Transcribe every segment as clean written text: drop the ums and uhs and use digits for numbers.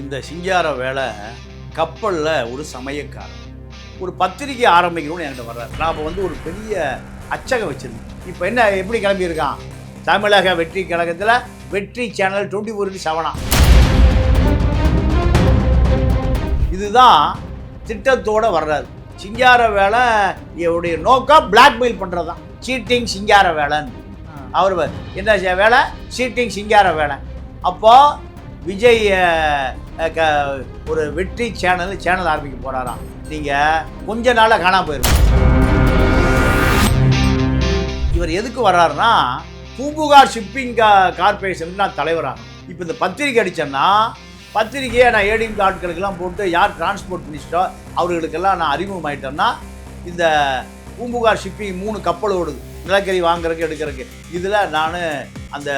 இந்த சிங்கார வேலை கப்பலில் ஒரு சமயக்காரன் ஒரு பத்திரிக்கை ஆரம்பிக்கணும்னு என்கிட்ட வர்றாரு. நான் இப்போ வந்து ஒரு பெரிய அச்சகம் வச்சுருந்தேன். இப்போ என்ன எப்படி கிளம்பியிருக்கான்? தமிழக வெற்றி கழகத்தில் வெற்றி சேனல் 24/7. இதுதான் திட்டத்தோடு வர்றாரு. சிங்கார வேலை என்னுடைய நோக்கம் பிளாக்மெயில் பண்ணுறது தான். சீட்டிங் சிங்கார வேலைன்னு அவர் என்ன வேலை? சீட்டிங் சிங்கார வேலை. அப்போது விஜய் ஒரு வெற்றி சேனல் ஆரம்பிக்க போகிறாராம். நீங்கள் கொஞ்ச நாளாக காணாமல் போயிருக்கோம். இவர் எதுக்கு வர்றாருன்னா பூம்புகார் ஷிப்பிங் கார்பரேஷனுக்கு நான் தலைவராக. இப்போ இந்த பத்திரிக்கை அடித்தேன்னா பத்திரிக்கையை நான் ஏடிஎம் ஆட்களுக்கெல்லாம் போட்டு யார் டிரான்ஸ்போர்ட் மினிஸ்டரோ அவர்களுக்கெல்லாம் நான் அறிமுகமாயிட்டேன்னா இந்த பூம்புகார் ஷிப்பிங் 3 கப்பல் ஓடுது நிலக்கரி வாங்குறதுக்கு எடுக்கிறதுக்கு. இதில் நான் அந்த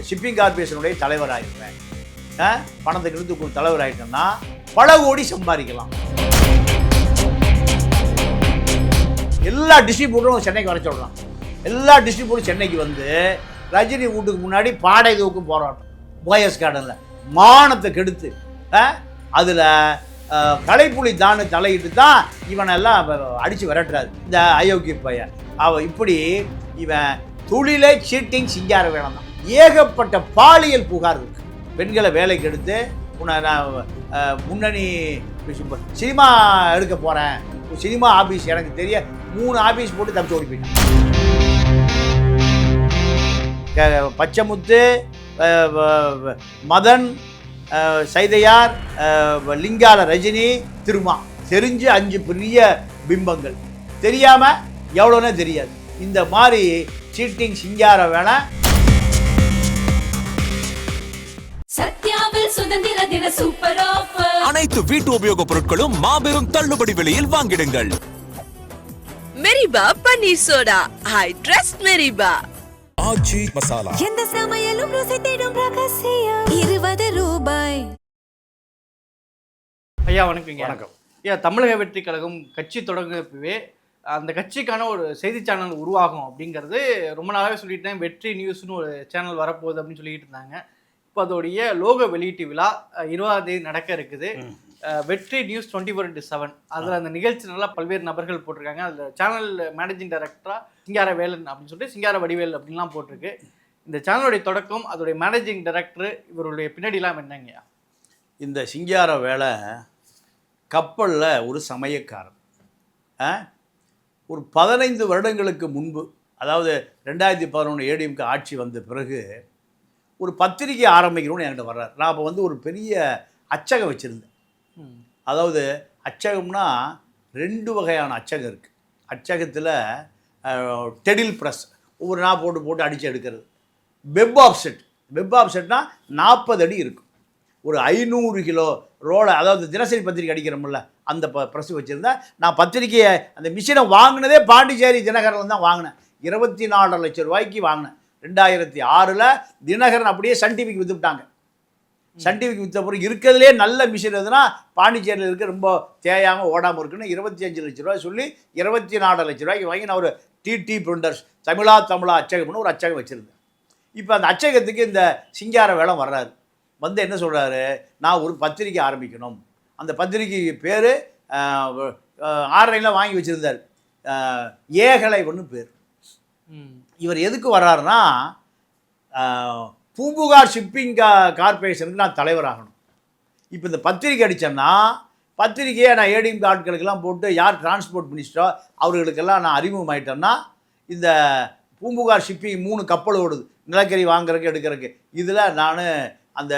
ஷிப்பிங் கார்பரேஷனுடைய தலைவராகிருப்பேன். பணத்தை எடுத்து தலைவராகிட்டேன்னா பல கோடி சம்பாதிக்கலாம். எல்லா டிஸ்ட்ரிபியூட்டரும் சென்னைக்கு வர சொல்கிறான். எல்லா டிஸ்ட்ரிபியூட்டரும் சென்னைக்கு வந்து ரஜினி வீட்டுக்கு முன்னாடி பாடை தூக்கும் போராட்டம் போயஸ் கார்டனில் மானத்தை கெடுத்து அதில் கலைப்புலி தானு தலையிட்டு தான் இவனெல்லாம் அடித்து விரட்டுறாரு இந்த அயோக்கிய பையன். இப்படி இவன் தொழிலை சீட்டிங் சிங்கார வேலை தான். ஏகப்பட்ட பாலியல் புகார் இருக்கு. பெண்களை வேலைக்கு எடுத்து முன்னணி சினிமா எடுக்க போகிறேன், சினிமா ஆஃபீஸ் எனக்கு தெரிய 3 ஆஃபீஸ் போட்டு தப்பிச்சு ஓடி போயிட்டான். பச்சைமுத்து, மதன், சைதையார், லிங்கால ரஜினி, திருமா தெரிஞ்சு 5 பெரிய பிம்பங்கள். தெரியாமல் எவ்வளோனே தெரியாது. இந்த மாதிரி சீட்டிங் சிங்கார வேலை. சத்யாவில் சுதந்திர தின சூப்பர் ஆஃபர். அனைத்து வீட்டு உபயோகப் பொருட்களும் மாபெரும் தள்ளுபடி விலையில் வாங்கிடுங்கள். Meriba paneer soda. I trust Meriba. Aachi masala. எந்த சமையலும் ருசி தேடும் ரகசியம் 20 ரூபாய். ஐயா வணக்கங்க. வணக்கம். ஐயா, தமிழக வெற்றி கழகம் கட்சி தொடங்கப்பவே அந்த கட்சிக்கான ஒரு செய்தி சேனல் உருவாகும் அப்படிங்கிறது ரொம்ப நாளாகவே சொல்லிட்டேன். வெற்றி நியூஸ்னு ஒரு சேனல் வரப்போகுது அப்படின்னு சொல்லிட்டு இருந்தாங்க. இப்போ அதோடைய லோகோ வெளியீட்டு விழா 20ஆம் தேதி நடக்க இருக்குது. வெற்றி நியூஸ் 24/7 அதில் அந்த நிகழ்ச்சி நல்லா பல்வேறு நபர்கள் போட்டிருக்காங்க. அதில் சேனல் மேனேஜிங் டைரக்டராக சிங்கார வேலன் அப்படின்னு சொல்லிட்டு சிங்கார வடிவேல் அப்படின்லாம் போட்டிருக்கு. இந்த சேனலுடைய தொடக்கம், அதோடைய மேனேஜிங் டைரக்டர், இவருடைய பின்னாடிலாம் என்னங்க? இந்த சிங்கார வேலை கப்பலில் ஒரு சமயக்காரன் ஒரு 15 வருடங்களுக்கு முன்பு, அதாவது 2011 ஏடிஎம்க்கு ஆட்சி வந்த பிறகு ஒரு பத்திரிக்கை ஆரம்பிக்கணும்னு என்கிட்ட வர்றாரு. நான் இப்போ வந்து ஒரு பெரிய அச்சகம் வச்சுருந்தேன். அதாவது அச்சகம்னா 2 வகையான அச்சகம் இருக்குது. அச்சகத்தில் டெடில் ப்ரெஸ் ஒவ்வொரு நாள் போட்டு அடித்து எடுக்கிறது. வெப் ஆப்செட்னால் 40 அடி இருக்கும். ஒரு 500 கிலோ ரோலை, அதாவது தினசரி பத்திரிக்கை அடிக்கிறோம்ல அந்த ப்ரெஸ் வச்சுருந்தேன். நான் பத்திரிக்கையை அந்த மிஷினை வாங்கினதே பாண்டிச்சேரி தினகரன் தான் வாங்கினேன். 24.5 லட்சம் ரூபாய்க்கு வாங்கினேன். 2006 தினகரன் அப்படியே சன் டிவிக்கு விற்றுவிட்டாங்க. சன் டிவிக்கு விற்ற பிறகு இருக்கிறதுலே நல்ல மிஷின் எதுனா பாண்டிச்சேரியில் இருக்க ரொம்ப தேயாமல் ஓடாமல் இருக்குன்னு 25 லட்ச ரூபாய் சொல்லி 24 லட்ச ரூபாய்க்கு வாங்கி நான் ஒரு டிடி பிரிண்டர்ஸ் தமிழா அச்சகம்னு ஒரு அச்சகம் வச்சுருந்தேன். இப்போ அந்த அச்சகத்துக்கு இந்த சிங்கார வேலை வர்றாரு. வந்து என்ன சொல்கிறாரு, நான் ஒரு பத்திரிக்கை ஆரம்பிக்கணும். அந்த பத்திரிக்கைக்கு பேர் ஆன்லைனில் வாங்கி வச்சுருந்தார், ஏகலை ஒன்று பேர். இவர் எதுக்கு வர்றாருன்னா பூம்புகார் ஷிப்பிங் கார்பரேஷனுக்கு நான் தலைவராகணும். இப்போ இந்த பத்திரிக்கை அடித்தேன்னா பத்திரிக்கையை நான் ஏடிஎம் ஆட்களுக்கெல்லாம் போட்டு யார் டிரான்ஸ்போர்ட் மினிஸ்டரோ அவர்களுக்கெல்லாம் நான் அறிமுகமாயிட்டேன்னா இந்த பூம்புகார் ஷிப்பிங் 3 கப்பல் ஓடுது நிலக்கரி வாங்குறதுக்கு எடுக்கிறதுக்கு. இதில் நான் அந்த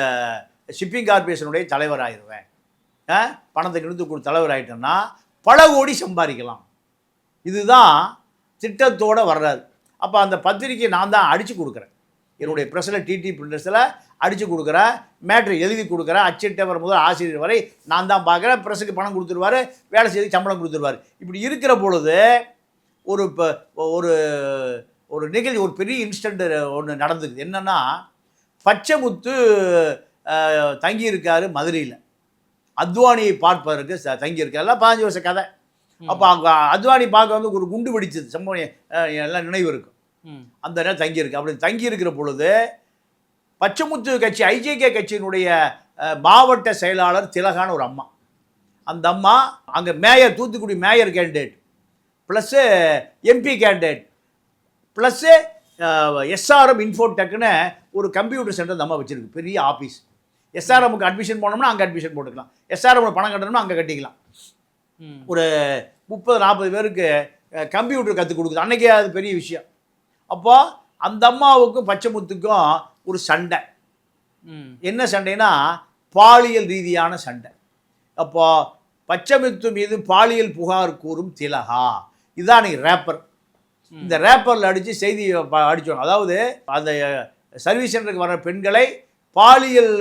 ஷிப்பிங் கார்பரேஷனுடைய தலைவராகிடுவேன். பணத்தை எடுத்து தலைவராகிட்டேன்னா பல கோடி சம்பாதிக்கலாம். இதுதான் திட்டத்தோடு வர்றாரு. அப்போ அந்த பத்திரிக்கையை நான் தான் அடித்து கொடுக்குறேன். என்னுடைய ப்ரெஸ்ஸில் டிடி பிரிண்டர்ஸில் அடித்து கொடுக்குறேன், மேட்ரு எழுதி கொடுக்குறேன். அச்சிட்டவர் முதல் ஆசிரியர் வரை நான் தான் பார்க்குறேன். ப்ரெஸ்ஸுக்கு பணம் கொடுத்துருவார், வேலை செய்து சம்பளம் கொடுத்துருவார். இப்படி இருக்கிற பொழுது ஒரு நிகழ்ச்சி, ஒரு பெரிய இன்சிடெண்ட் ஒன்று நடந்துக்குது. என்னென்னா, பச்சைமுத்து தங்கியிருக்காரு மதுரையில். அத்வானியை பார்ப்பதற்கு தங்கியிருக்காரு. எல்லாம் 15 வருஷ கதை. அப்போ அங்கே அத்வானி பார்க்க வந்து ஒரு குண்டு வெடிச்சது சம்பவம் எல்லாம் நினைவு இருக்கும். அந்த நேரம் தங்கியிருக்கு. அப்படி தங்கியிருக்கிற பொழுது பச்சைமுத்து கட்சி ஐஜேகே கட்சியினுடைய மாவட்ட செயலாளர் திலகான ஒரு அம்மா. அந்த அம்மா அங்கே mayor, Thoothukudi mayor candidate plus MP candidate plus SRM இன்ஃபோடெக்னு ஒரு கம்ப்யூட்டர் சென்டர் அந்த அம்மா வச்சுருக்கு, பெரிய ஆஃபீஸ். எஸ்ஆர்எம்முக்கு அட்மிஷன் போனோம்னா அங்கே அட்மிஷன் போட்டுக்கலாம், எஸ்ஆர்எம் பணம் கட்டணும்னா அங்கே கட்டிக்கலாம். ஒரு 30-40 பேருக்கு கம்ப்யூட்டர் கற்றுக் கொடுக்குது. அன்றைக்கே அது பெரிய விஷயம். அப்போ அந்த அம்மாவுக்கும் பச்சைமுத்துக்கும் ஒரு சண்டை. என்ன சண்டைனா பாலியல் ரீதியான சண்டை. அப்போ பச்சைமுத்து மீது பாலியல் புகார் கூறும் திலகா, இதுதான் ரேப்பர். இந்த ரேப்பரில் அடித்து செய்தி அடித்தோம். அதாவது அந்த சர்வீஸ் சென்டருக்கு வர பெண்களை பாலியல்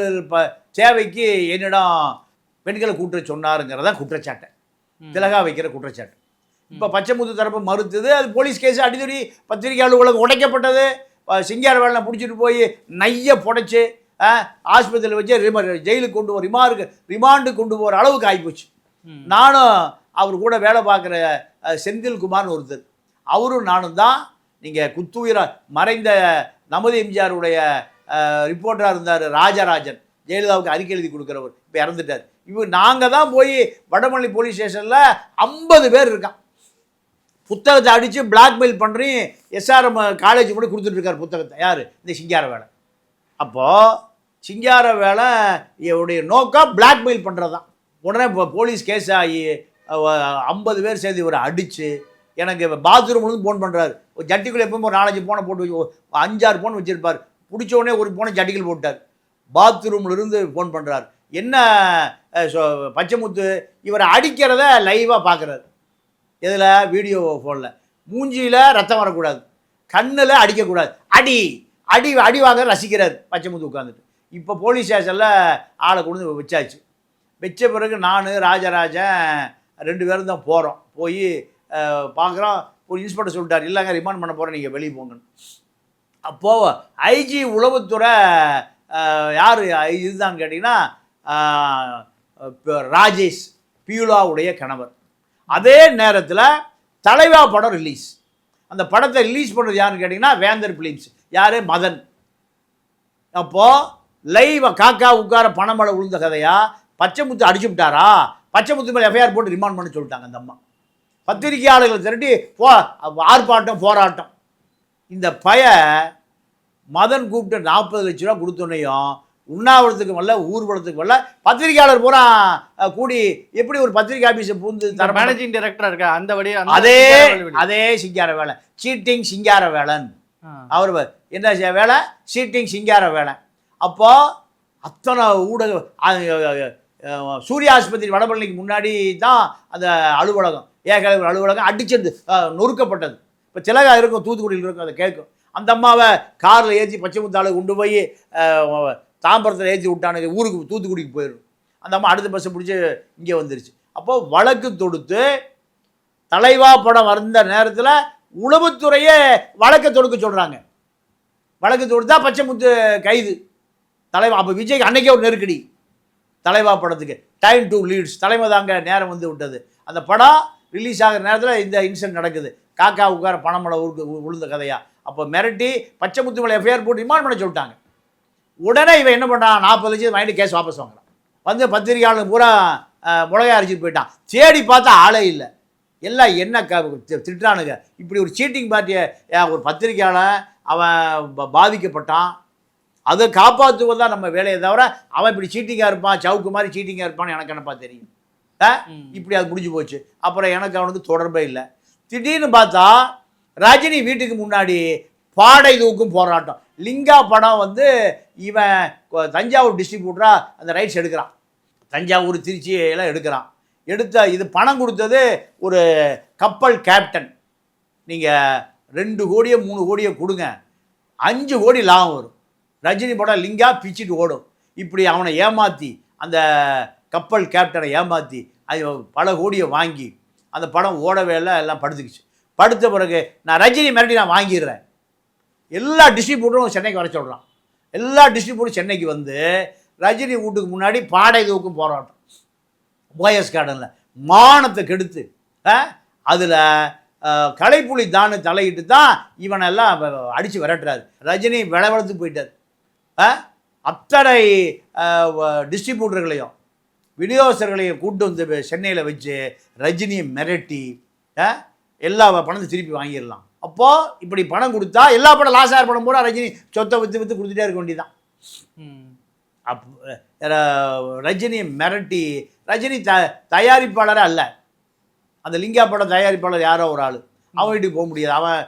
சேவைக்கு என்னிடம் பெண்களை கூட்ட சொன்னாருங்கிறதான் குற்றச்சாட்டை, திலகா வைக்கிற குற்றச்சாட்டு. இப்போ பச்சைமுத்து தரப்பு மறுத்தது. அது போலீஸ் கேஸ், அடிக்கடி பத்திரிகை அலுவலகம் உடைக்கப்பட்டது. சிங்காரவேலனை பிடிச்சிட்டு போய் நைய புடைச்சி ஆஸ்பத்திரியில் வச்சு ஜெயிலுக்கு கொண்டு போகிற ரிமாண்டு கொண்டு போகிற அளவுக்கு ஆகிப்போச்சு. நானும் அவர் கூட வேலை பார்க்குற செந்தில்குமார்னு ஒருத்தர், அவரும் நானும் தான். நீங்கள் குத்துயிரா மறைந்த நமது எம்ஜிஆருடைய ரிப்போர்ட்டராக இருந்தார் ராஜராஜன், ஜெயலலிதாவுக்கு அறிக்கை எழுதி கொடுக்குறவர், இப்போ இறந்துட்டார். நாங்கள் தான் போய் வடமல்லி போலீஸ் ஸ்டேஷனில் 50 பேர் இருக்கான், புத்தகத்தை அடித்து பிளாக்மெயில் பண்ணி எஸ்ஆர்எம் காலேஜ் கூட கொடுத்துட்ருக்கார் புத்தகத்தை. யார்? இந்த சிங்காரவேலன். அப்போது சிங்காரவேலை உடைய நோக்கம் பிளாக்மெயில் பண்ணுறது தான். உடனே இப்போ போலீஸ் கேஸ் ஆகி 50 பேர் சேர்ந்து இவரை அடித்து எனக்கு பாத்ரூம்லேருந்து ஃபோன் பண்ணுறாரு. ஒரு ஜட்டிக்குள்ளே எப்பவும் ஒரு 4-5 ஃபோனை போட்டு வச்சு 5-6 ஃபோன் வச்சுருப்பார். பிடிச்ச உடனே ஒரு ஃபோனை ஜட்டிக்குள் போட்டார். பாத்ரூம்லேருந்து ஃபோன் பண்ணுறாரு. என்ன பச்சைமுத்து இவரை அடிக்கிறத லைவாக பார்க்குறாரு. இதில் வீடியோ ஃபோனில் மூஞ்சியில் ரத்தம் வரக்கூடாது, கண்ணில் அடிக்கக்கூடாது, அடி அடி அடி வாங்க ரசிக்கிறார் பச்சைமுத்து உட்காந்துட்டு. இப்போ போலீஸ் ஸ்டேஷனில் ஆளை கொண்டு வச்சாச்சு. வச்ச பிறகு நான் ராஜராஜன் 2 பேரும் தான் போகிறோம். போய் பார்க்குறோம். ஒரு இன்ஸ்பெக்டர் சொல்லிட்டார், இல்லைங்க ரிமாண்ட் பண்ண போகிறேன், நீங்கள் வெளியே போங்கன்னு. அப்போது ஐஜி உளவுத்துறை யார் இதுதான் கேட்டிங்கன்னா ராஜேஷ் பியூலாவுடைய கணவர். அதே நேரத்தில் தலைவா படம் ரிலீஸ். அந்த படத்தை ரிலீஸ் பண்ணுறது யாருன்னு கேட்டிங்கன்னா வேந்தர் ஃபிலிம்ஸ். யார்? மதன். அப்போது லைவ் காக்கா உட்கார பணமழை விழுந்த கதையா பச்சைமுத்து அடிச்சு விட்டாரா, பச்சைமுத்து மேலே எஃப்ஐஆர் போட்டு ரிமாண்ட் பண்ண சொல்லிட்டாங்க அந்த அம்மா. பத்திரிகையாளர்களை திரட்டி ஆர்ப்பாட்டம் போராட்டம். இந்த மதன் கூப்பிட்டு 40 லட்ச ரூபா கொடுத்தோன்னையும் உண்ணாவிரத்துக்கு வரல, ஊர்வலத்துக்கு வரல, பத்திரிகையாளர் பூரா கூடி எப்படி ஒரு பத்திரிகை ஆஃபீஸை பூந்து தர மேனேஜிங் டைரக்டரா இருக்கா அந்த வழி அதே சிங்காரவேலன், சீட்டிங் சிங்காரவேலன். அவர் என்ன வேலை? சீட்டிங் சிங்காரவேலன். அப்போ அத்தனை ஊடக சூர்யா ஆஸ்பத்திரி வடபழனிக்கு முன்னாடி தான் அந்த அலுவலகம், ஏகலைவர் அலுவலகம் அடிச்சது நொறுக்கப்பட்டது. இப்போ திலகா இருக்கும், தூத்துக்குடியில் இருக்கும், அதை கேட்கும். அந்த அம்மாவை காரில் ஏற்றி பச்சைமுத்தாளை கொண்டு போய் தாம்பரத்தில் ஏற்றி விட்டானுங்க, ஊருக்கு தூத்துக்குடிக்கு போயிடும். அந்த அம்மா அடுத்த பஸ்ஸை பிடிச்சி இங்கே வந்துருச்சு. அப்போது வழக்கு தொடுத்து தலைவா படம் வந்த நேரத்தில் உளவுத்துறையே வழக்கை தொடுக்க சொல்கிறாங்க. வழக்கு தொடுத்தா பச்சைமுத்து கைது தலைவா. அப்போ விஜய்க்கு அன்றைக்கே ஒரு நெருக்கடி, தலைவா படத்துக்கு டைம் டு லீட்ஸ், தலைமை தாங்க நேரம் வந்து விட்டது. அந்த படம் ரிலீஸ் ஆகிற நேரத்தில் இந்த இன்சிடென்ட் நடக்குது. காக்கா உட்கார பணமழை விழுந்த கதையா. அப்போ மிரட்டி பச்சைமுத்து மேலே எஃப்ஐஆர் போட்டு ரிமாண்ட் பண்ண சொல்லிட்டாங்க. உடனே இவன் என்ன பண்ணுறான்? 40 லட்சம் வாங்கிட்டு கேஸ் வாபஸ் வாங்குறான். வந்து பத்திரிகையாளர் பூரா முளையா அரைச்சிட்டு போயிட்டான். தேடி பார்த்தா ஆளே இல்லை. எல்லாம் என்ன திட்டுறானுங்க, இப்படி ஒரு சீட்டிங் பார்ட்டியை ஒரு பத்திரிகையாளர் அவன் பாதிக்கப்பட்டான், அதை காப்பாற்றுவது தான் நம்ம வேலையை தவிர அவன் இப்படி சீட்டிங்காக இருப்பான், சவுக்கு மாதிரி சீட்டிங்காக இருப்பான்னு எனக்கு என்னப்பா தெரியும். இப்படி அது முடிஞ்சு போச்சு. அப்புறம் எனக்கு அவனுக்கு தொடர்பே இல்லை. திடீர்னு பார்த்தா ரஜினி வீட்டுக்கு முன்னாடி பாடை தூக்கும் போராட்டம். லிங்கா படம் வந்து இவன் தஞ்சாவூர் டிஸ்ட்ரிபியூட்டராக அந்த ரைட்ஸ் எடுக்கிறான், தஞ்சாவூர் திருச்சி எல்லாம் எடுக்கிறான். இது பணம் கொடுத்தது ஒரு கப்பல் கேப்டன். நீங்கள் 2 கோடியோ 3 கோடியோ கொடுங்க, 5 கோடி லாபம் வரும். ரஜினி படம் லிங்கா பிச்சுட்டு ஓடும். இப்படி அவனை ஏமாற்றி, அந்த கப்பல் கேப்டனை ஏமாற்றி அது பல கோடியை வாங்கி அந்த படம் ஓடவே இல்லை, எல்லாம் படுத்துக்குச்சு. படுத்த பிறகு நான் ரஜினி மிரட்டி நான் வாங்கிடுறேன், எல்லா டிஸ்ட்ரிபியூட்டரும் சென்னைக்கு வர சொல்கிறான். எல்லா டிஸ்ட்ரிபியூட்டரும் சென்னைக்கு வந்து ரஜினி வீட்டுக்கு முன்னாடி பாடை தூக்கும் போராட்டம் போயஸ் கார்டனில் மானத்தை கெடுத்து அதில் கலைப்புலி தான் தலையிட்டு தான் இவனெல்லாம் அடித்து விரட்டுறாரு. ரஜினி விளவளத்து போயிட்டார். அத்தனை டிஸ்ட்ரிபியூட்டர்களையும் விநியோகஸ்தர்களையும் கூட்டு வந்து சென்னையில் வச்சு ரஜினியை மிரட்டி எல்லா பணத்தை திருப்பி வாங்கிடலாம். அப்போது இப்படி பணம் கொடுத்தா எல்லா படம் லாஸ் ஆகிற படம் கூட ரஜினி சொத்தை விற்று கொடுத்துட்டே இருக்க வேண்டியதான். ரஜினியை மிரட்டி ரஜினி தயாரிப்பாளரே அல்ல, அந்த லிங்கா படம் தயாரிப்பாளர் யாரோ ஒரு ஆள், அவன் வீட்டுக்கு போக முடியாது, அவன்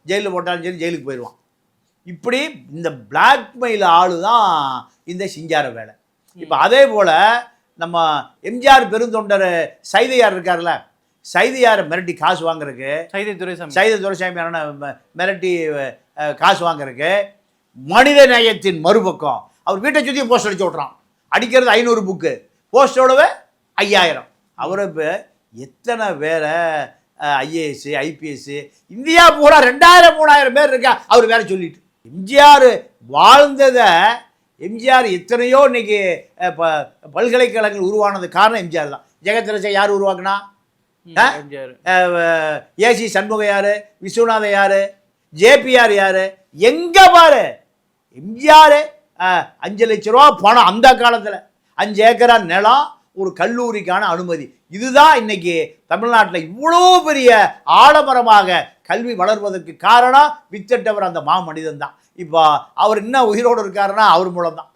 ஜெயிலில் போட்டாலும் சரி ஜெயிலுக்கு போயிடுவான். இப்படி இந்த பிளாக்மெயில் ஆளு தான் இந்த சிங்கார வேலை. இப்போ அதே போல் நம்ம எம்ஜிஆர் பெருந்தொண்டர் சைதையார் இருக்கார்ல, சைதையாரை மிரட்டி காசு வாங்குறதுக்கு, சைதை துரைசாமி மிரட்டி காசு வாங்குறதுக்கு மனித நேயத்தின் மறுபக்கம் அவர் வீட்டை சுற்றி போஸ்ட் அடிச்சு விட்றான். அடிக்கிறது 500 புக்கு, போஸ்டோடவே 5000. அவரை இப்போ எத்தனை பேரை ஐஏஎஸ் ஐபிஎஸ் இந்தியா பூரா 2000-3000 பேர் இருக்கா அவர் வேலை சொல்லிட்டு. எம்ஜிஆர் வாழ்ந்ததை எம்ஜிஆர் எத்தனையோ இன்னைக்கு பல்கலைக்கழகங்கள் உருவானது காரணம் எம்ஜிஆர் தான். ஜெகத்ரட்சை யார் உருவாக்குனா? ஏசி சண்முகம் யாரு, விஸ்வநாதன் யாரு, ஜேபிஆர் யாரு, எங்க பாரு எம்ஜிஆர். 5 லட்ச ரூபா பணம் அந்த காலத்தில், 5 ஏக்கரா நிலம், ஒரு கல்லூரிக்கான அனுமதி. இதுதான் இன்னைக்கு தமிழ்நாட்டில் இவ்வளோ பெரிய ஆலமரமாக கல்வி வளர்வதற்கு காரணம் வித்திட்டவர் அந்த மாமனிதன் தான். இப்போ அவர் இன்னும் உயிரோடு இருக்காருன்னா அவர் மூலம் தான்.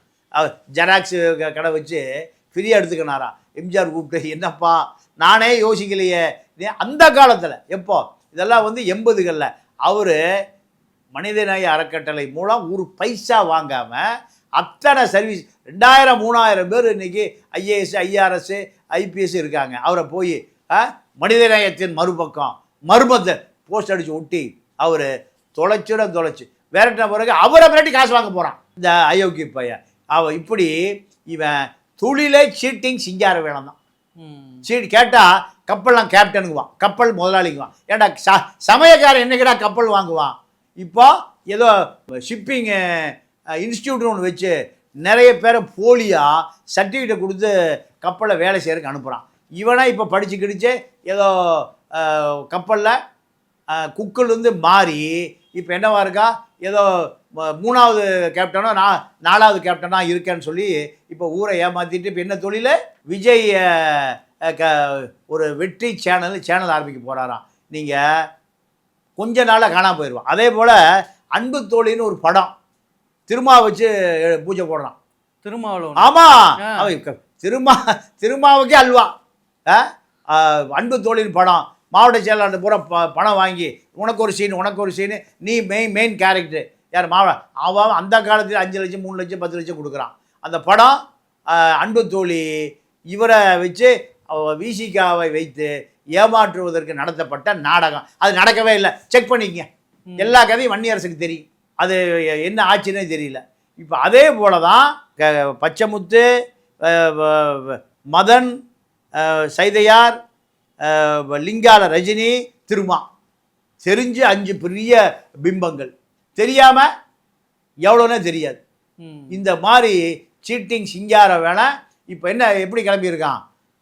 ஜெராக்ஸ் கடை வச்சு ஃப்ரீயாக எடுத்துக்கினாரா எம்ஜிஆர் கூப்பிட்டு, என்னப்பா நானே யோசிக்கலையே. அந்த காலத்தில் எப்போ இதெல்லாம் 80களில் அவர் மனிதநேய அறக்கட்டளை மூலம் ஒரு பைசா வாங்காமல் அத்தனை சர்வீஸ் 2000-3000 பேர் இன்றைக்கி ஐஏஎஸ் ஐஆர்எஸ் ஐபிஎஸ் இருக்காங்க. அவரை போய் மனிதநேயத்தின் மறுபக்கம் மர்மத்தை போஸ்ட் அடித்து ஒட்டி அவர் தொலைச்சு விரட்டின பிறகு அவரை மிரட்டி காசு வாங்க போகிறான் இந்த அயோக்கிய பையன். இப்படி இவன் தொழிலே சீட்டிங் சிங்கார வேலை தான். சீட் கேட்டால் கப்பல்லாம் கேப்டனுக்குவான், கப்பல் முதலாளிக்குவான். ஏன்டா சமயக்காரன் என்னைக்கிடா கப்பல் வாங்குவான்? இப்போ ஏதோ ஷிப்பிங் இன்ஸ்டியூட்னு ஒன்று வச்சு நிறைய பேரை போலியாக சர்டிஃபிகேட்டை கொடுத்து கப்பலில் வேலை செய்கிறதுக்கு அனுப்புகிறான். இவனை இப்போ படித்து கிடிச்சு ஏதோ கப்பலில் குக்கிலேருந்து மாறி இப்போ என்னவா இருக்கா, ஏதோ 3வது கேப்டனோ 4வது கேப்டனாக இருக்கேன்னு சொல்லி இப்போ ஊரை ஏமாற்றிட்டு இப்போ என்ன தொழில், விஜய் ஒரு வெற்றி சேனல் ஆரம்பிக்க போகிறாராம். நீங்கள் கொஞ்ச நாளாக காணாமல் போயிடுவான். அதே போல் அன்பு தோழின்னு ஒரு படம் திருமா வச்சு பூஜை போடுறான். திருமாவளவன். ஆமாம், அவன் திருமாவுக்கே அல்வா. அன்பு தோழின்னு படம், மாவட்ட செயலாளர் பூரா பணம் வாங்கி உனக்கு ஒரு சீனு நீ மெயின் கேரக்டர் யார் அவன் அந்த காலத்தில் 5 லட்சம் 3 லட்சம் 10 லட்சம் கொடுக்குறான். அந்த படம் அன்பு தோழி இவரை வச்சு விசிகாவை வைத்து ஏமாற்றுவதற்கு நடத்தப்பட்ட நாடகம். அது நடக்கவே இல்லை, செக் பண்ணிக்கங்க. எல்லா கதையும் வன்னியரசுக்கு தெரியும், அது என்ன ஆச்சுன்னே தெரியல. இப்போ அதே போல தான் பச்சைமுத்து, மதன், சைதையார், லிங்கால ரஜினி, திருமா தெரிஞ்சு 5 பெரிய பிம்பங்கள், தெரியாமல் எவ்வளோன்னே தெரியாது. இந்த மாதிரி சீட்டிங் சிங்கார வேலை இப்போ என்ன எப்படி கிளம்பியிருக்கான்?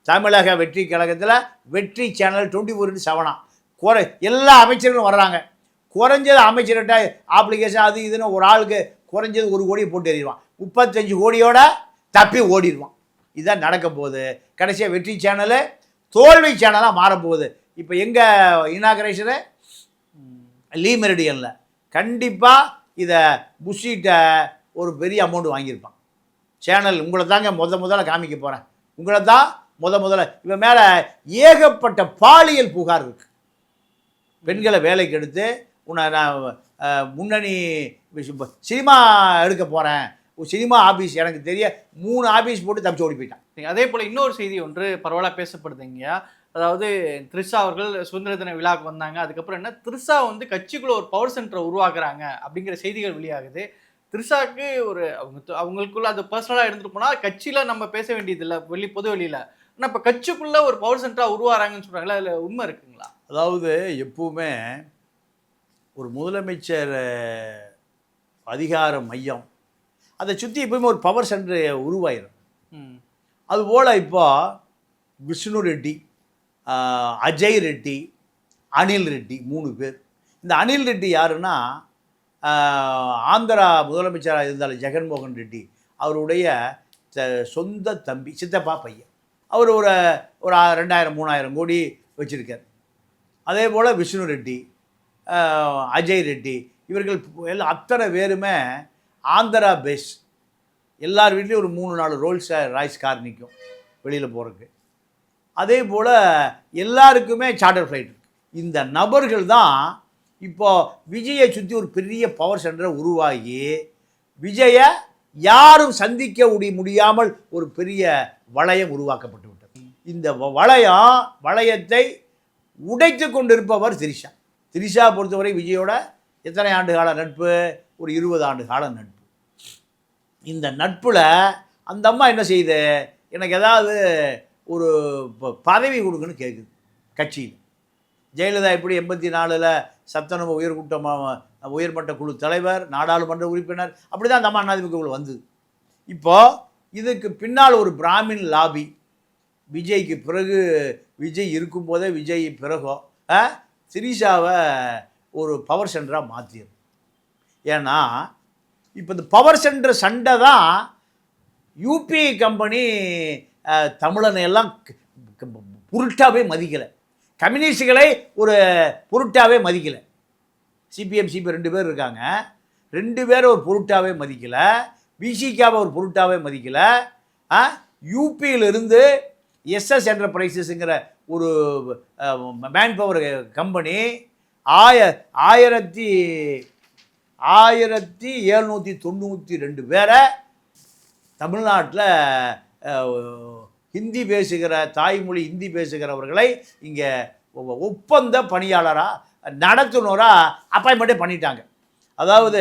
தமிழக வெற்றி கழகத்தில் வெற்றி சேனல் 24/7 எல்லா அமைச்சர்களும் வர்றாங்க. குறைஞ்சது அமைச்சர்கிட்ட அப்ளிகேஷன் அது இதுன்னு ஒரு ஆளுக்கு குறைஞ்சது 1 கோடியை போட்டு எறிடுவான். 35 கோடியோட தப்பி ஓடிடுவான். இதுதான் நடக்க போகுது. கடைசியாக வெற்றி சேனலு தோல்வி சேனலாக மாறப்போகுது. இப்போ எங்கே இனாகரேஷனு லீ மெரிடியனில் கண்டிப்பாக இதை புஷ்ஷிட்ட ஒரு பெரிய அமௌண்ட் வாங்கியிருப்பான். சேனல் உங்களை தாங்க முதல்ல காமிக்க போகிறேன், உங்களை தான் முதல்ல இவன் மேலே ஏகப்பட்ட பாலியல் புகார் இருக்குது. பெண்களை வேலைக்கு எடுத்து உன்னை நான் முன்னணி சினிமா எடுக்க போகிறேன், சினிமா ஆஃபீஸ் எனக்கு தெரிய 3 ஆஃபீஸ் போட்டு தப்பிச்சு ஓடி போயிட்டான். அதே போல் இன்னொரு செய்தி ஒன்று பரவலாக பேசப்படுதுங்க. அதாவது த்ரிஷா அவர்கள் சுதந்திர தின விழாவுக்கு வந்தாங்க. அதுக்கப்புறம் என்ன, த்ரிஷா கட்சிக்குள்ள ஒரு பவர் சென்டரை உருவாக்குறாங்க அப்படிங்கிற செய்திகள் வெளியாகுது. த்ரிஷாக்கு ஒரு அவங்களுக்குள்ள அது பர்சனலாக எடுத்துகிட்டு போனால் கட்சியில் நம்ம பேச வேண்டியதில்லை, பொது வெளியில். ஆனால் இப்போ கட்சிக்குள்ளே ஒரு பவர் சென்டராக உருவாகிறாங்கன்னு சொல்கிறாங்களா, அதில் உண்மை இருக்குங்களா? அதாவது எப்பவுமே ஒரு முதலமைச்சர் அதிகார மையம் அதை சுற்றி எப்பவுமே ஒரு பவர் சென்டர் உருவாயிடும். அதுபோல் இப்போ விஷ்ணு ரெட்டி, அஜய் ரெட்டி, அனில் ரெட்டி 3 பேர். இந்த அனில் ரெட்டி யாருன்னா ஆந்திரா முதலமைச்சராக இருந்தாலும் ஜெகன்மோகன் ரெட்டி அவருடைய சொந்த தம்பி சித்தப்பா பையன் அவர் ஒரு 2000-3000 கோடி வச்சுருக்கார். அதே போல் விஷ்ணு ரெட்டி, அஜய் ரெட்டி இவர்கள் எல்லாம் அத்தனை பேருமே ஆந்திரா பேஸ். எல்லார் வீட்லேயும் ஒரு 3-4 ரோல்ஸ் ராய்ஸ் கார் நிற்கும் வெளியில் போகிறதுக்கு. அதே போல் எல்லாருக்குமே சார்ட்டர் ஃப்ளைட். இந்த நபர்கள் தான் இப்போது விஜயை சுற்றி ஒரு பெரிய பவர் சென்டரை உருவாகி விஜயை யாரும் சந்திக்க முடியாமல் ஒரு பெரிய வளையம் உருவாக்கப்பட்டு விட்டது. இந்த வளையத்தை உடைத்து கொண்டிருப்பவர் திரிஷா. திரிஷா பொறுத்தவரை விஜயோட எத்தனை ஆண்டு கால நட்பு? ஒரு 20 ஆண்டு கால நட்பு. இந்த நட்பில் அந்த அம்மா என்ன செய்யுது, எனக்கு ஏதாவது ஒரு பதவி கொடுக்குன்னு கேட்குது கட்சியில். ஜெயலலிதா எப்படி 84 சத்துணவு உயர்மட்ட குழு தலைவர், நாடாளுமன்ற உறுப்பினர், அப்படி தான் அந்த அம்மா அதிமுகவில் வந்தது. இப்போது இதுக்கு பின்னால் ஒரு பிராமின் லாபி விஜய்க்கு பிறகு, விஜய் இருக்கும்போதே விஜய் பிறகோ திரிஷாவை ஒரு பவர் சென்டராக மாற்றியது. ஏன்னா இப்போ இந்த பவர் சென்டர் சண்டை தான் யூபி கம்பெனி தமிழனை எல்லாம் பொருட்டாவே மதிக்கலை, கம்யூனிஸ்டுகளை ஒரு பொருட்டாவே மதிக்கலை. சிபிஎம் 2 பேர் இருக்காங்க, 2 பேரை ஒரு பொருட்டாவே மதிக்கலை, பிசிகாவை ஒரு பொருட்டாவே மதிக்கலை. யூபியிலிருந்து எஸ்எஸ் என்டர்பிரைசஸ்ங்கிற ஒரு மேன் பவர் கம்பெனி 1792 பேரை தமிழ்நாட்டில் ஹிந்தி பேசுகிற, தாய்மொழி ஹிந்தி பேசுகிறவர்களை இங்கே ஒப்பந்த பணியாளராக நடத்துனராக அப்பாயின்மெண்ட்டே பண்ணிட்டாங்க. அதாவது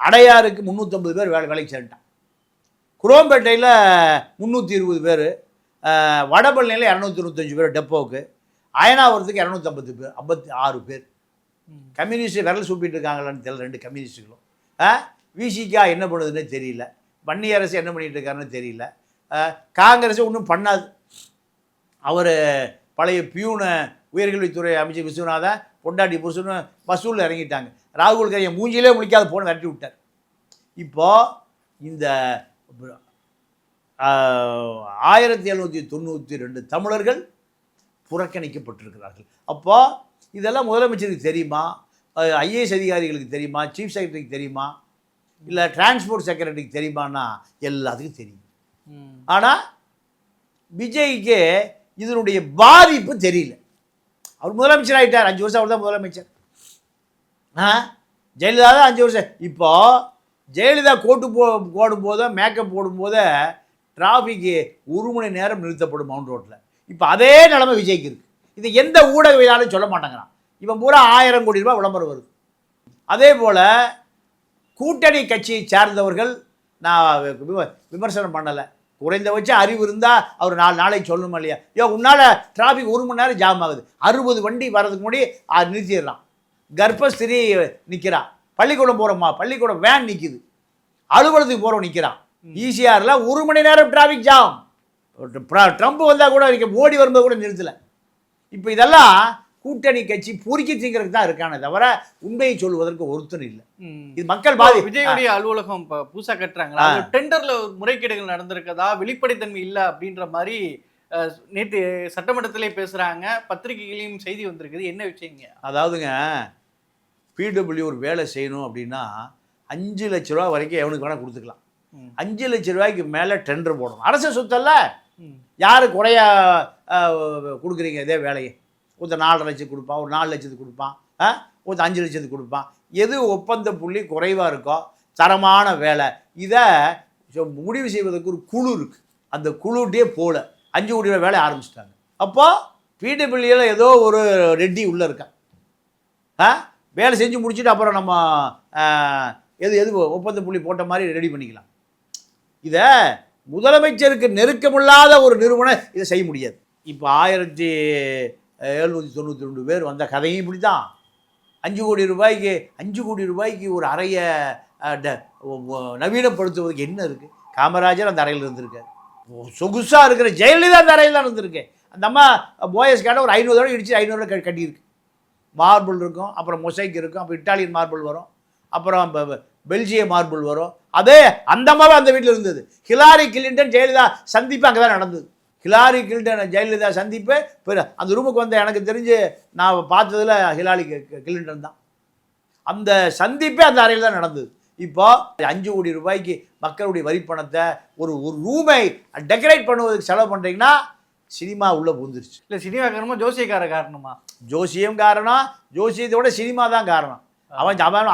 அடையாருக்கு 350 பேர் வேலைக்கு சேர்ந்துட்டான், குரோம்பேட்டையில் 320 பேர், வடபழனியில் 225 பேர் டெப்போவுக்கு, அயனாவரத்துக்கு 256 பேர். கம்யூனிஸ்ட் விரல் சூப்பிட்டு இருக்காங்களான்னு தெரியல 2 கம்யூனிஸ்ட்டுகளும். விசிகா என்ன பண்ணுதுன்னு தெரியல, வன்னி அரசு என்ன பண்ணிகிட்டு இருக்காருன்னு தெரியல, காங்கிரஸ் ஒன்றும் பண்ணாது. அவர் பழைய பியூனை உயர்கல்வித்துறை அமைச்சர் விஸ்வநாதன் பொண்டாட்டி புருஷன்னு வசூலில் இறங்கிட்டாங்க. ராகுல் காந்தி மூஞ்சிலே முழிக்காத போன விரட்டி விட்டார். இப்போது இந்த 1792 தமிழர்கள் புறக்கணிக்கப்பட்டிருக்கிறார்கள். அப்போது இதெல்லாம் முதலமைச்சருக்கு தெரியுமா, ஐஏஎஸ் அதிகாரிகளுக்கு தெரியுமா, சீஃப் செக்ரட்டரிக்கு தெரியுமா, இல்லை டிரான்ஸ்போர்ட் செக்ரட்டரிக்கு தெரியுமான்னா எல்லாத்துக்கும் தெரியும். ஆனால் விஜய்க்கு இதனுடைய பாதிப்பு தெரியல. அவர் முதலமைச்சர் ஆகிட்டார், 5 வருஷம் அவர் தான் முதலமைச்சர். ஜெயலலிதா தான் 5 வருஷம். இப்போது ஜெயலலிதா போடும்போதோ மேக்கப் போடும்போதோ டிராஃபிக்கு 1 மணி நேரம் நிறுத்தப்படும் மவுண்ட் ரோட்டில். இப்போ அதே நிலைமை விஜய்க்கு இருக்குது. இது எந்த ஊடகவியலாலும் சொல்ல மாட்டேங்கிறான். இவன் பூரா 1000 கோடி ரூபாய் விளம்பரம் வருது. அதே போல் கூட்டணி கட்சியை சார்ந்தவர்கள் நான் விமர்சனம் பண்ணலை, குறைந்தபட்ச அறிவு இருந்தால் அவர் 4 நாளைக்கு சொல்லணுமா இல்லையா? உன்னால் டிராஃபிக் 1 மணி நேரம் ஜாம் ஆகுது, 60 வண்டி வர்றதுக்கு முன்னாடி நிறுத்திடுறான். கர்ப்பஸ்திரி நிற்கிறான், பள்ளிக்கூடம் போகிறோம்மா, பள்ளிக்கூடம் வேன் நிற்கிது, அலுவலகத்துக்கு போகிறோம் நிற்கிறான். ஈசிஆரில் 1 மணி நேரம் டிராஃபிக் ஜாம். ட்ரம்ப் வந்தால் கூட மோடி வரும்போது கூட நிறுத்தலை. இப்போ இதெல்லாம் கூட்டணி கட்சி பொறுக்கி தீங்கிறதுக்கு தான் இருக்கானே தவிர உண்மையை சொல்வதற்கு ஒருத்தர் இல்லை. இது மக்கள் விஜயுடைய அலுவலகம் இப்போ புதுசாக கட்டுறாங்களா, டெண்டர்ல முறைகேடுகள் நடந்திருக்கதா, வெளிப்படைத்தன்மை இல்லை அப்படின்ற மாதிரி நேற்று சட்டமன்றத்திலே பேசுகிறாங்க, பத்திரிகைகளையும் செய்தி வந்திருக்குது. என்ன விஷயங்க? அதாவதுங்க, பிடபிள்யூ ஒரு வேலை செய்யணும் அப்படின்னா 5 லட்ச ரூபா வரைக்கும் எவனுக்கு வேணால் கொடுத்துக்கலாம். 5 லட்ச ரூபாய்க்கு மேலே டெண்டர் போடணும். அரசு சொத்தல்ல, யாரு குறையா கொடுக்குறீங்க இதே வேலையை? ஒருத்தர் 4.5 லட்சம் கொடுப்பான், ஒரு 4 லட்சத்துக்கு கொடுப்பான், ஒருத்தர் 5 லட்சத்துக்கு கொடுப்பான். எது ஒப்பந்த புள்ளி குறைவாக இருக்கோ தரமான வேலை, இதை முடிவு செய்வதற்கு ஒரு குழு இருக்குது. அந்த குழுட்டே போல 5 கோடி ரூபாய் வேலை ஆரம்பிச்சிட்டாங்க. அப்போது பிடபிள்யூவில் ஏதோ ஒரு ரெட்டி உள்ளே இருக்கான், வேலை செஞ்சு முடிச்சுட்டு அப்புறம் நம்ம எது ஒப்பந்த புள்ளி போட்ட மாதிரி ரெடி பண்ணிக்கலாம். இதை முதலமைச்சருக்கு நெருக்கமில்லாத ஒரு நிறுவனம் இதை செய்ய முடியாது. இப்போ 1792 பேர் வந்த கதையும் இப்படி தான். 5 கோடி ரூபாய்க்கு ஒரு அறையை நவீனப்படுத்துவதற்கு என்ன இருக்குது? காமராஜர் அந்த அறையில் இருந்திருக்கார், சொகுசாக இருக்கிற ஜெயலலிதா அந்த அறையில் தான் இருந்திருக்கேன். அந்த அம்மா போயஸ் கேட்டால் ஒரு 500 இடிச்சு 500 கட்டியிருக்கு. மார்பிள் இருக்கும், அப்புறம் மொசைக் இருக்கும், அப்புறம் இட்டாலியன் மார்பிள் வரும், அப்புறம் பெல்ஜிய மார்பிள் வரும். அதே அந்த அம்மாவே அந்த வீட்டில் இருந்தது. ஹிலாரி கிளின்டன் ஜெயலலிதா சந்திப்பு அங்கே தான் நடந்தது. ஹிலாரி கிளின்டன் ஜெயலலிதா சந்திப்பு அந்த ரூமுக்கு வந்த எனக்கு தெரிஞ்சு நான் பார்த்ததில் ஹிலாரி கிளின்டன் தான். அந்த சந்திப்பே அந்த அறையில் தான் நடந்தது. இப்போ 5 கோடி ரூபாய்க்கு மக்களுடைய வரிப்பணத்தை ஒரு ரூமை டெக்கரேட் பண்ணுவதுக்கு செலவு பண்ணுறீங்கன்னா சினிமா உள்ளே புகுந்துருச்சு. இல்லை சினிமா காரணமா ஜோசியக்கார காரணமா? ஜோசியம் காரணம், ஜோசியத்தோட சினிமா தான் காரணம்.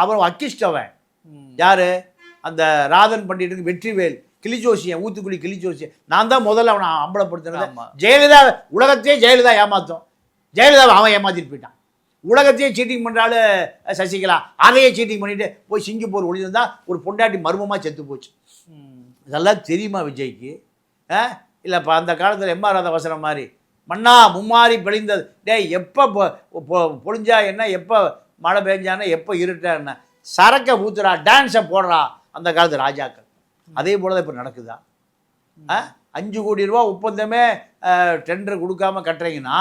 அவன் வக்கிஷ்டவன் யாரு? அந்த ராதன் பண்டிட்டுக்கு வெற்றிவேல் கிளிஜோசியன், ஊத்துக்குழி கிளிஜோசியன். நான் தான் முதல்ல அவனை அம்பலப்படுத்தினது. ஜெயலலிதா உலகத்தையே ஜெயலலிதா ஏமாத்தோம். ஜெயலலிதாவை அவன் ஏமாத்திட்டு போயிட்டான். உலகத்தையே சீட்டிங் பண்ணுறாலும் சசிகலா, அதையே சீட்டிங் பண்ணிட்டு போய் சிங்கப்பூர் ஒளிஞ்சிருந்தா ஒரு பொண்டாட்டி மர்மமாக செத்து போச்சு. இதெல்லாம் தெரியுமா விஜய்க்கு? இல்லை இப்போ அந்த காலத்தில் எம்ஆர் ராதா வசனம் மாதிரி மண்ணா மும்மாறி பெழிந்தது. எப்போ பொழிஞ்சா என்ன, எப்போ மழை பெஞ்சானா, எப்போ இருட்டா என்ன, சரக்கை ஊத்துறா, டான்ஸை போடுறா அந்த காலத்து ராஜாக்கள். அதே போல தான் இப்போ நடக்குதா? 5 கோடி ரூபா ஒப்பந்தமே டெண்டர் கொடுக்காம கட்டுறீங்கன்னா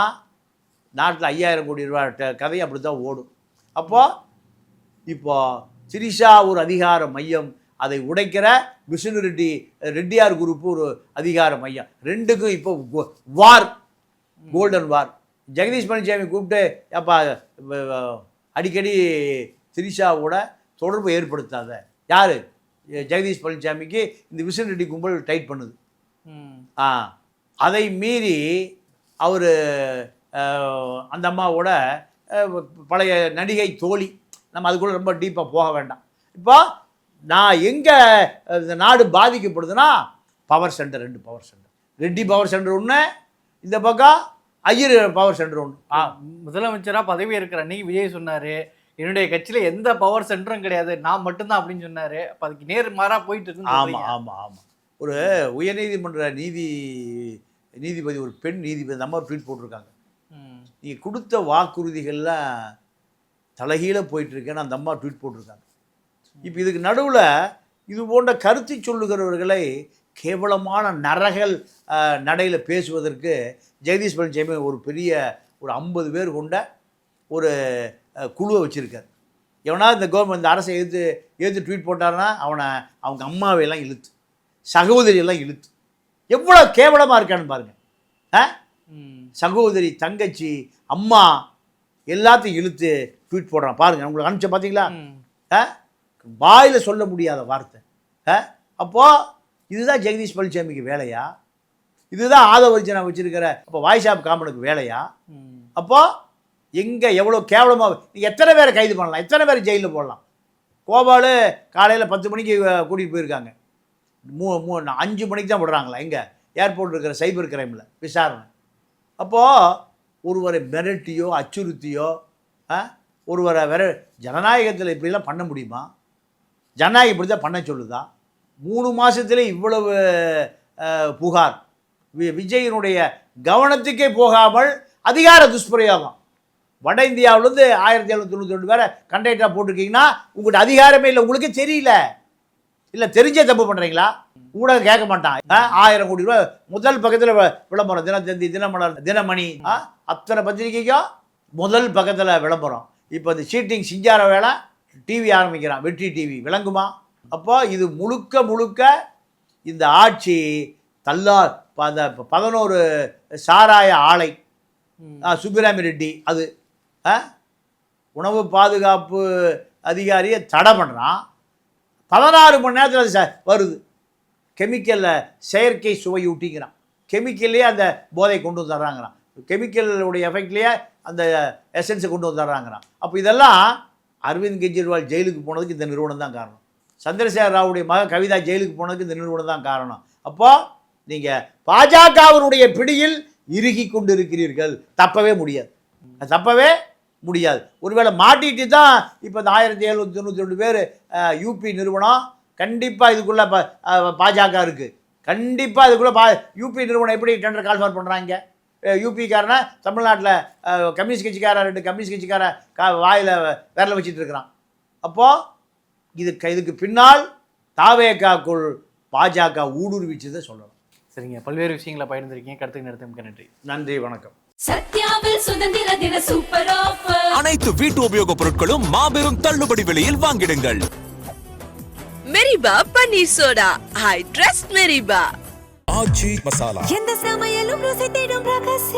நாட்டில் 5000 கோடி ரூபா கதையும் அப்படி தான் ஓடும். இப்போ சிரிஷா ஒரு அதிகார மையம், அதை உடைக்கிற விஷ்ணு ரெட்டியார் குரூப் ஒரு அதிகார மையம். ரெண்டுக்கும் இப்போ வார், கோல்டன் வார். ஜெகதீஷ் பழனிசாமி கூப்பிட்டு அப்பா அடிக்கடி திரிஷாவோட தொடர்பு ஏற்படுத்தாத. யார்? ஜெகதீஷ் பழனிசாமிக்கு இந்த விஷ்ணு ரெட்டி கும்பல் டைட் பண்ணுது. அதை மீறி அவர் அந்த அம்மாவோட பழைய நடிகை தோழி, நம்ம அதுக்குள்ளே ரொம்ப டீப்பாக போக வேண்டாம். இப்போ நான் எங்கே இந்த நாடு பாதிக்கப்படுதுன்னா power centre, 2 power centre. Reddy power centre ஒன்று, இந்த பக்கம் ஐயர் பவர் சென்டர் ஒன்று. முதலமைச்சராக பதவி இருக்கிற அன்னைக்கு விஜய் சொன்னார், என்னுடைய கட்சியில் எந்த பவர் சென்டரும் கிடையாது, நான் மட்டும்தான் அப்படின்னு சொன்னார். அப்போ அதுக்கு நேர்மாறாக போயிட்டு இருக்கு. ஆமாம். ஒரு உயர்நீதிமன்ற நீதிபதி, ஒரு பெண் நீதிபதி நம்ம ட்வீட் போட்டிருக்காங்க. நீங்கள் கொடுத்த வாக்குறுதிகள்லாம் தலைகீழ போயிட்டுருக்கேன்னு அந்த அம்மா ட்வீட் போட்டிருக்காங்க. இப்போ இதுக்கு நடுவில் இது போன்ற கருத்து சொல்லுகிறவர்களை கேவலமான நரகல் நடையில் பேசுவதற்கு ஜெகதீஷ் பழனிசாமி ஒரு பெரிய ஒரு 50 பேர் கொண்ட ஒரு குழுவை வச்சுருக்கார். எவனா இந்த கவர்மெண்ட் இந்த அரசை எதிர்த்து ட்வீட் போட்டாருன்னா அவங்க அம்மாவையெல்லாம் இழுத்து, சகோதரியெல்லாம் இழுத்து, எவ்வளோ கேவலமாக இருக்கான்னு பாருங்கள். சகோதரி, தங்கச்சி, அம்மா எல்லாத்தையும் இழுத்து ட்வீட் போடுறான் பாருங்கள். உங்களுக்கு அனுப்பிச்ச பார்த்தீங்களா? வாயில் சொல்ல முடியாத வார்த்தை. அப்போது இதுதான் ஜெகதீஷ் பழனிசாமிக்கு வேலையா? இதுதான் ஆதவர்ஜனா வச்சுருக்கிற அப்போ வாய்ஸ் ஆஃப் காமனுக்கு வேலையா? அப்போது எங்கே எவ்வளோ கேவலமாக எத்தனை பேரை கைது பண்ணலாம், எத்தனை பேர் ஜெயிலில் போடலாம்? கோபால் காலையில் 10 மணிக்கு கூட்டிகிட்டு போயிருக்காங்க, 5 மணிக்கு தான் விடுறாங்களா எங்கே ஏர்போர்ட் இருக்கிற சைபர் கிரைமில் விசாரணை. அப்போது ஒருவரை மிரட்டியோ அச்சுறுத்தியோ ஒருவரை ஜனநாயகத்தில் இப்படிலாம் பண்ண முடியுமா? ஜனநாயகம் இப்படி தான் பண்ண சொல்லுதா? 3 மாதத்துல இவ்வளவு புகார். விஜயினுடைய கவனத்துக்கே போகாமல் அதிகார துஷ்பிரயோகம். வட இந்தியாவிலேருந்து 1792 பேரை கண்டக்டராக போட்டிருக்கீங்கன்னா உங்கள்கிட்ட அதிகாரமே இல்லை, உங்களுக்கு தெரியல. இல்லை தெரிஞ்சே தப்பு பண்ணுறீங்களா? ஊடகம் கேட்க மாட்டான். 1000 கோடி ரூபாய் முதல் பக்கத்தில் விளம்பரம், தினத்தந்தி, தினமலர், தினமணி, அத்தனை பத்திரிக்கைக்கும் முதல் பக்கத்தில் விளம்பரம். இப்போ இந்த சீட்டிங் சிங்கார வேலை டிவி ஆரம்பிக்கிறான், வெற்றி டிவி. விளங்குமா? அப்போ இது முழுக்க இந்த ஆட்சி தள்ளா 11 சாராய ஆலை, சுப்பிராமி ரெட்டி, அது உணவு பாதுகாப்பு அதிகாரியை தடை பண்ணுறான். 16 மணி நேரத்தில் அது வருது. கெமிக்கலில் செயற்கை சுவை ஊட்டிக்கிறான். கெமிக்கல்லையே அந்த போதை கொண்டு வந்துடுறாங்கிறான். கெமிக்கலுடைய எஃபெக்ட்லேயே அந்த எசன்ஸை கொண்டு வந்துடுறாங்கிறான். அப்போ இதெல்லாம் அரவிந்த் கெஜ்ரிவால் ஜெயிலுக்கு போனதுக்கு இந்த நிறுவனம் தான் காரணம். சந்திரசேகர ராவுடைய மக கவிதா ஜெயிலுக்கு போனதுக்கு இந்த நிறுவனம் தான் காரணம். அப்போது நீங்கள் பாஜகவினுடைய பிடியில் இறுகி கொண்டு இருக்கிறீர்கள். தப்பவே முடியாது. ஒருவேளை மாட்டிட்டு தான் இப்போ இந்த 1792 பேர் யூபி நிறுவனம் கண்டிப்பாக இதுக்குள்ளே பாஜக இருக்குது. கண்டிப்பாக இதுக்குள்ளே யூபி நிறுவனம் எப்படி டெண்டர் கால்ஃபார் பண்ணுறாங்க? யூபிக்காரனா தமிழ்நாட்டில் கம்யூனிஸ்ட் கட்சிக்காரன் 2 கம்யூனிஸ்ட் கட்சிக்கார வாயில் விரல வச்சுட்டு இருக்கிறான். அப்போது இதுக்கு பின்னால் தாவேகாக்குள் பாஜக ஊடுருவிச்சதை சொல்லலாம். சரிங்க, பல்வேறு விஷயங்களை பகிர்ந்துருக்கீங்க. கருத்துக்கு நடத்த நன்றி. நன்றி, வணக்கம். சத்யா மெரிபாவில் சுதந்திர தின சூப்பர் ஆஃபர். அனைத்து வீட்டு உபயோகப் பொருட்களும் மாபெரும் தள்ளுபடி விலையில் வாங்கிடுங்கள். Meriba paneer soda. I trust Meriba. Aachi masala. எந்த சமையலும் ருசி தேடும் ரகசியம்.